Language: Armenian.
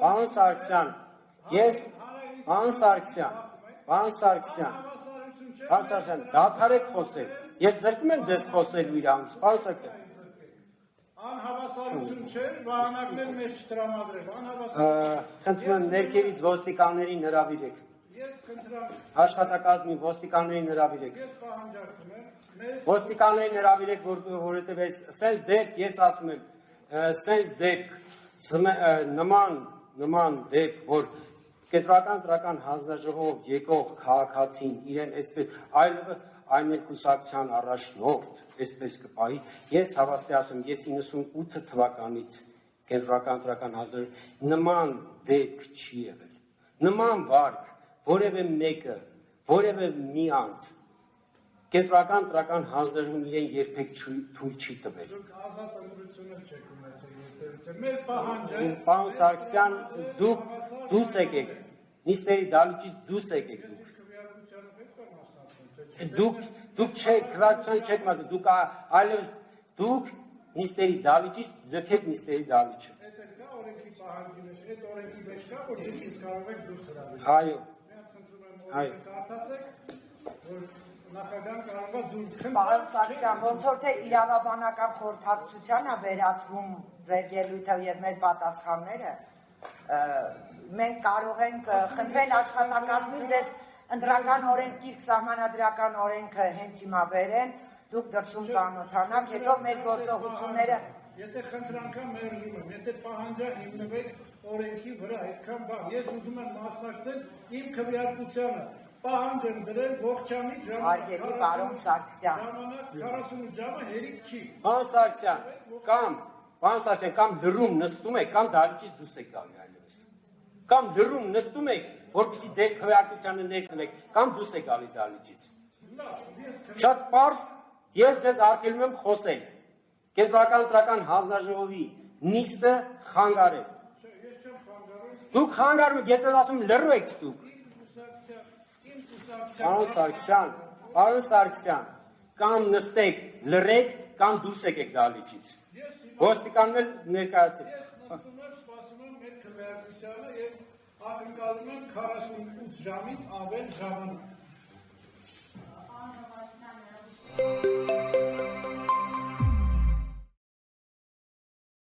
Պարոն Սարգսյան, ես Պարոն Սարգսյան, դադարեք խոսել։ Ես ձերքում եմ ձեզ խոսելու իրանից, պարոն Սարգսյան։ Անհավասարություն չէ, վահանակներ մեզ չտրամադրել, խնդրում եմ ներքևից ոստիկաններին հրավիրեք։ Աշխատակազմին ոստիկաններին հրավիրեք։ Ոստիկաններին հրավիրեք, որովհետև սենց դեպք, ես ասում եմ, սենց դեպք, նման դեպք, որ կենտրոնական տրական հանձնաժողով եկող քաղաքացին իրեն այսպես այն կուսակցության առաջնորդ այսպես կպահի, ես հավաստի ասում, ես 98 թվականից կենտրոնական տրական հանձնաժողով նման դեպք չի եղել, նման վարք, որևէ մեկը, որևէ մի անձ կենտրոնական տրական հանձնաժողովն իրեն երբեք թույլ չի տվել։ Պարոն Սարգսյան, դուք դուրս եկեք, նիստերի դահլիճից դուրս եկեք դուք չեք, քվեարկության չեք մասը, դուք այլևս դուք նիստերի դահլիճից ձգեք նիստերի դահլիճը։ Այո։ Պարոն Սարգսյան, ոնց որ թե իրավաբանական խորհրդակցության է վերացվում ձեր ելույթը եւ մեր պատասխանները, մենք կարող ենք խնդրել աշխատակազմին ձեզ ընտրական օրենսգիրք սահմանադրական օրենքը հենց հիմա բերեն, դուք դրսում ծանոթանաք, հետո մեր գործողությունները Եթե խնդրանքան մերժում եմ, եթե պահանջա հիմնվեք օրենքի վրա, այդքան բան, ես ուզում եմ մասնակցել իմ քվեարկությանը, պահանջ եմ դրել ողջամիտ Հարգելի պարոն Սարգսյան, ժամանակ 48 ժամը հերիք չի։ Պարոն Սարգսյան, կամ դրում նստում եք, կամ դահլիճից դուրս եք գալի այլևս։ Կամ դրում նստում եք, որպեսզի ձեր քվեարկությանը ներկնեք, կամ դուրս եք գալի դահլիճից։ Շատ պարզ, ես ձեզ արգելում եմ խոսել։ Կենտրոնական տրական հանձնաժողովի նիստը խանգարել։ Դուք խանգարում եք, ես ձեզ ասում լռու եք դուք։ Պարոն Սարգսյան, կամ նստեք, լռեք, կամ դուրս եկեք դահլիճից։ Ոստիկաններ ներկայացեք։ Ես նստում եմ, սպասում եմ մեր քվեարկությանը եւ ակնկալում եմ 48 ժամից ավել ժամանակ։